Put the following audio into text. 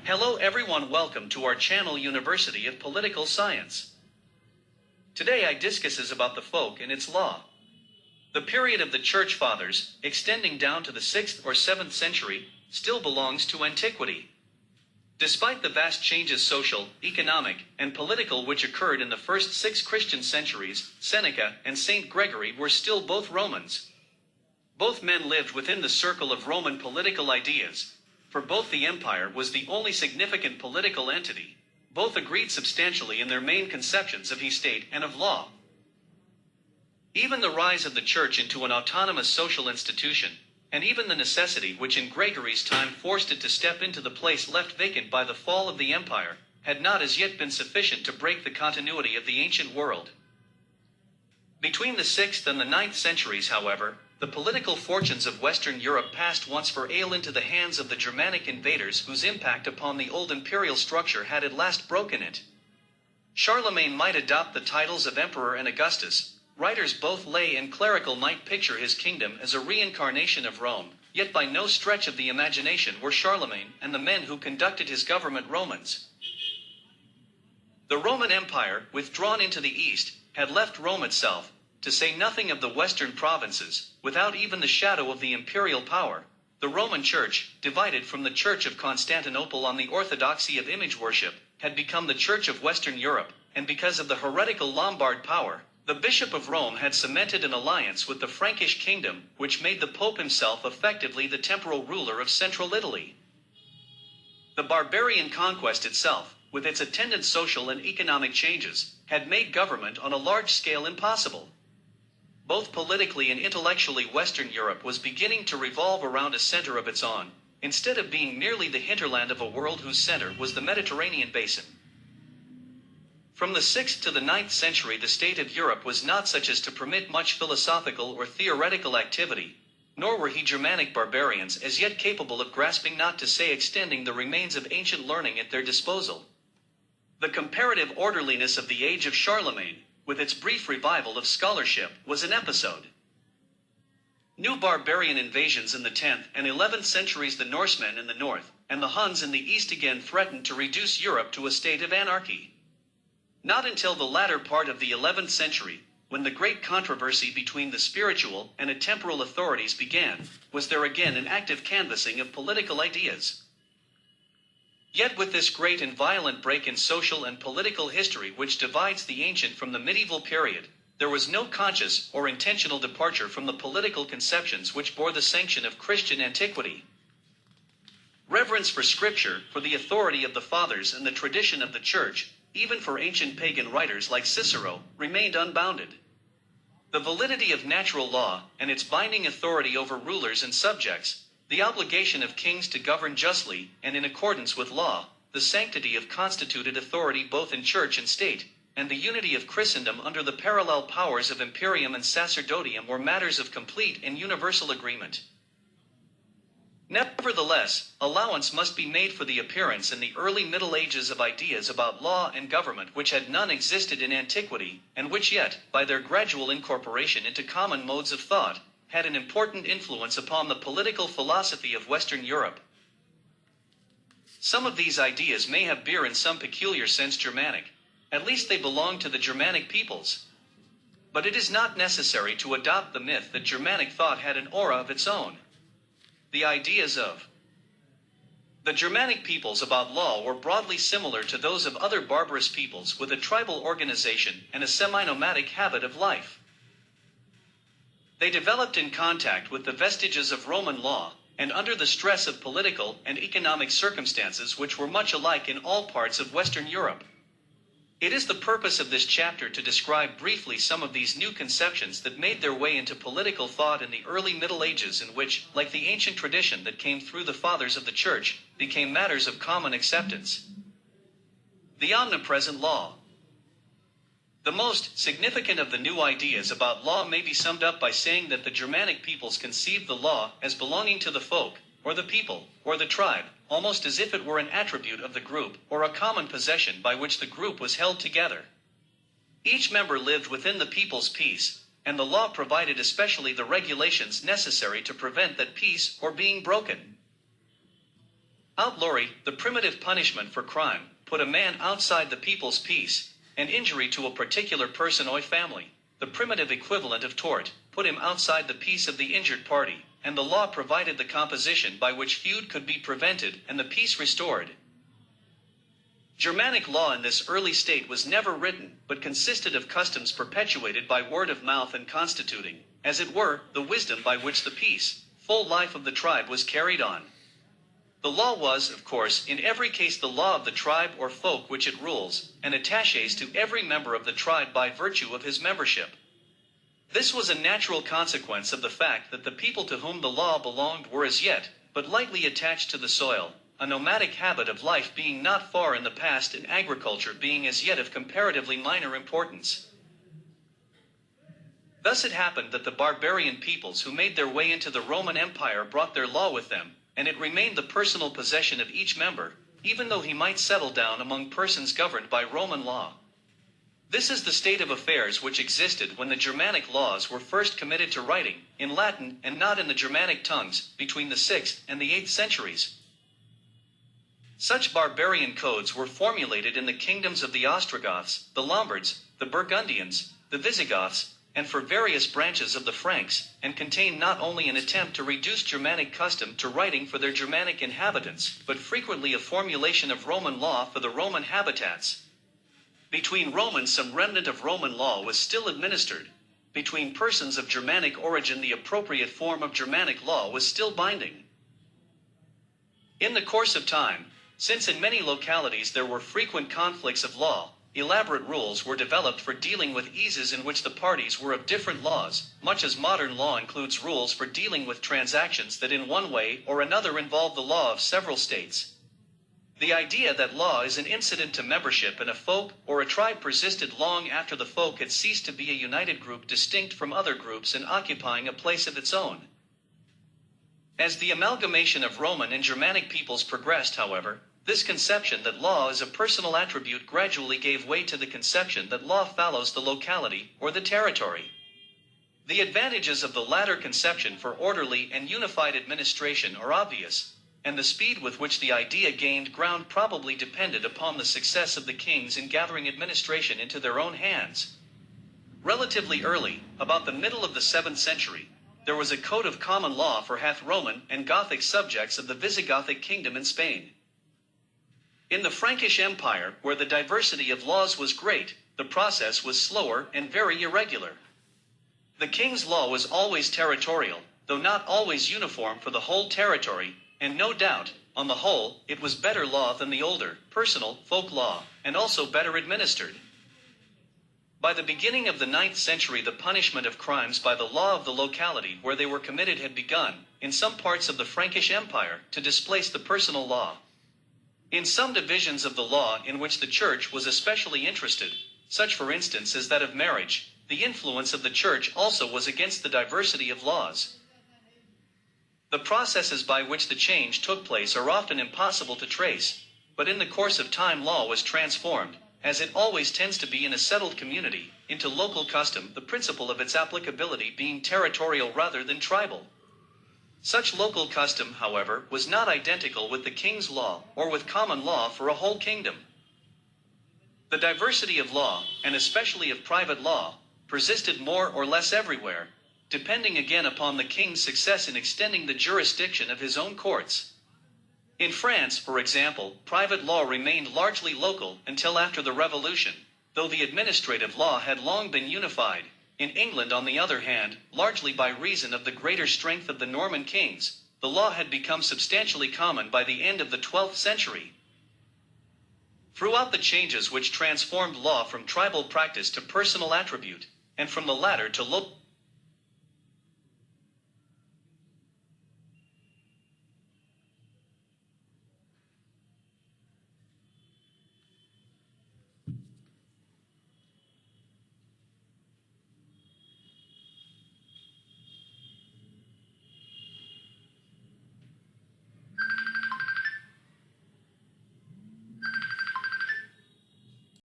Hello everyone, welcome to our channel University of Political Science. Today I discusses about the folk and its law. The period of the Church Fathers, extending down to the 6th or 7th century, still belongs to antiquity. Despite the vast changes social, economic, and political which occurred in the first 6 Christian centuries, Seneca and St. Gregory were still both Romans. Both men lived within the circle of Roman political ideas. For both the empire was the only significant political entity. Both agreed substantially in their main conceptions of state and of law. Even the rise of the church into an autonomous social institution, and even the necessity which in Gregory's time forced it to step into the place left vacant by the fall of the empire, had not as yet been sufficient to break the continuity of the ancient world. Between the 6th and the 9th centuries, however, the political fortunes of Western Europe passed once for all into the hands of the Germanic invaders whose impact upon the old imperial structure had at last broken it. Charlemagne might adopt the titles of Emperor and Augustus. Writers both lay and clerical might picture his kingdom as a reincarnation of Rome, yet by no stretch of the imagination were Charlemagne and the men who conducted his government Romans. The Roman Empire, withdrawn into the east, had left Rome itself, to say nothing of the western provinces, without even the shadow of the imperial power. The Roman Church, divided from the Church of Constantinople on the orthodoxy of image worship, had become the Church of Western Europe, and because of the heretical Lombard power, the Bishop of Rome had cemented an alliance with the Frankish kingdom, which made the Pope himself effectively the temporal ruler of central Italy. The barbarian conquest itself, with its attendant social and economic changes, had made government on a large scale impossible. Both politically and intellectually, Western Europe was beginning to revolve around a center of its own, instead of being merely the hinterland of a world whose center was the Mediterranean basin. From the 6th to the 9th century, the state of Europe was not such as to permit much philosophical or theoretical activity, nor were Germanic barbarians as yet capable of grasping, not to say extending, the remains of ancient learning at their disposal. The comparative orderliness of the age of Charlemagne, with its brief revival of scholarship, was an episode. New barbarian invasions in the 10th and 11th centuries, the Norsemen in the north, and the Huns in the east, again threatened to reduce Europe to a state of anarchy. Not until the latter part of the 11th century, when the great controversy between the spiritual and temporal authorities began, was there again an active canvassing of political ideas. Yet with this great and violent break in social and political history which divides the ancient from the medieval period, there was no conscious or intentional departure from the political conceptions which bore the sanction of Christian antiquity. Reverence for Scripture, for the authority of the Fathers and the tradition of the Church, even for ancient pagan writers like Cicero, remained unbounded. The validity of natural law, and its binding authority over rulers and subjects, the obligation of kings to govern justly and in accordance with law, the sanctity of constituted authority both in church and state, and the unity of Christendom under the parallel powers of imperium and sacerdotium were matters of complete and universal agreement. Nevertheless, allowance must be made for the appearance in the early Middle Ages of ideas about law and government which had none existed in antiquity, and which yet, by their gradual incorporation into common modes of thought, had an important influence upon the political philosophy of Western Europe. Some of these ideas may have been in some peculiar sense Germanic, at least they belong to the Germanic peoples. But it is not necessary to adopt the myth that Germanic thought had an aura of its own. The ideas of the Germanic peoples about law were broadly similar to those of other barbarous peoples, with a tribal organization and a semi-nomadic habit of life. They developed in contact with the vestiges of Roman law, and under the stress of political and economic circumstances which were much alike in all parts of Western Europe. It is the purpose of this chapter to describe briefly some of these new conceptions that made their way into political thought in the early Middle Ages, and which, like the ancient tradition that came through the fathers of the Church, became matters of common acceptance. The omnipresent law. The most significant of the new ideas about law may be summed up by saying that the Germanic peoples conceived the law as belonging to the folk, or the people, or the tribe, almost as if it were an attribute of the group, or a common possession by which the group was held together. Each member lived within the people's peace, and the law provided especially the regulations necessary to prevent that peace or being broken. Outlawry, the primitive punishment for crime, put a man outside the people's peace, and injury to a particular person or family. The primitive equivalent of tort, put him outside the peace of the injured party, and the law provided the composition by which feud could be prevented and the peace restored. Germanic law in this early state was never written, but consisted of customs perpetuated by word of mouth and constituting, as it were, the wisdom by which the peaceful life of the tribe was carried on. The law was, of course, in every case the law of the tribe or folk which it rules, and attaches to every member of the tribe by virtue of his membership. This was a natural consequence of the fact that the people to whom the law belonged were as yet but lightly attached to the soil, a nomadic habit of life being not far in the past and agriculture being as yet of comparatively minor importance. Thus it happened that the barbarian peoples who made their way into the Roman Empire brought their law with them, and it remained the personal possession of each member, even though he might settle down among persons governed by Roman law. This is the state of affairs which existed when the Germanic laws were first committed to writing, in Latin and not in the Germanic tongues, between the 6th and the 8th centuries. Such barbarian codes were formulated in the kingdoms of the Ostrogoths, the Lombards, the Burgundians, the Visigoths, and for various branches of the Franks, and contain not only an attempt to reduce Germanic custom to writing for their Germanic inhabitants, but frequently a formulation of Roman law for the Roman habitats. Between Romans some remnant of Roman law was still administered. Between persons of Germanic origin the appropriate form of Germanic law was still binding. In the course of time, since in many localities there were frequent conflicts of law, elaborate rules were developed for dealing with eases in which the parties were of different laws, much as modern law includes rules for dealing with transactions that in one way or another involve the law of several states. The idea that law is an incident to membership in a folk or a tribe persisted long after the folk had ceased to be a united group distinct from other groups and occupying a place of its own. As the amalgamation of Roman and Germanic peoples progressed, however, this conception that law is a personal attribute gradually gave way to the conception that law follows the locality or the territory. The advantages of the latter conception for orderly and unified administration are obvious, and the speed with which the idea gained ground probably depended upon the success of the kings in gathering administration into their own hands. Relatively early, about the middle of the 7th century, there was a code of common law for half Roman and Gothic subjects of the Visigothic kingdom in Spain. In the Frankish Empire, where the diversity of laws was great, the process was slower and very irregular. The king's law was always territorial, though not always uniform for the whole territory, and no doubt, on the whole, it was better law than the older, personal, folk law, and also better administered. By the beginning of the 9th century the punishment of crimes by the law of the locality where they were committed had begun, in some parts of the Frankish Empire, to displace the personal law. In some divisions of the law in which the Church was especially interested, such for instance as that of marriage, the influence of the Church also was against the diversity of laws. The processes by which the change took place are often impossible to trace, but in the course of time law was transformed, as it always tends to be in a settled community, into local custom, the principle of its applicability being territorial rather than tribal. Such local custom, however, was not identical with the king's law, or with common law for a whole kingdom. The diversity of law, and especially of private law, persisted more or less everywhere, depending again upon the king's success in extending the jurisdiction of his own courts. In France, for example, private law remained largely local until after the Revolution, though the administrative law had long been unified. In England, on the other hand, largely by reason of the greater strength of the Norman kings, the law had become substantially common by the end of the 12th century. Throughout the changes which transformed law from tribal practice to personal attribute, and from the latter to local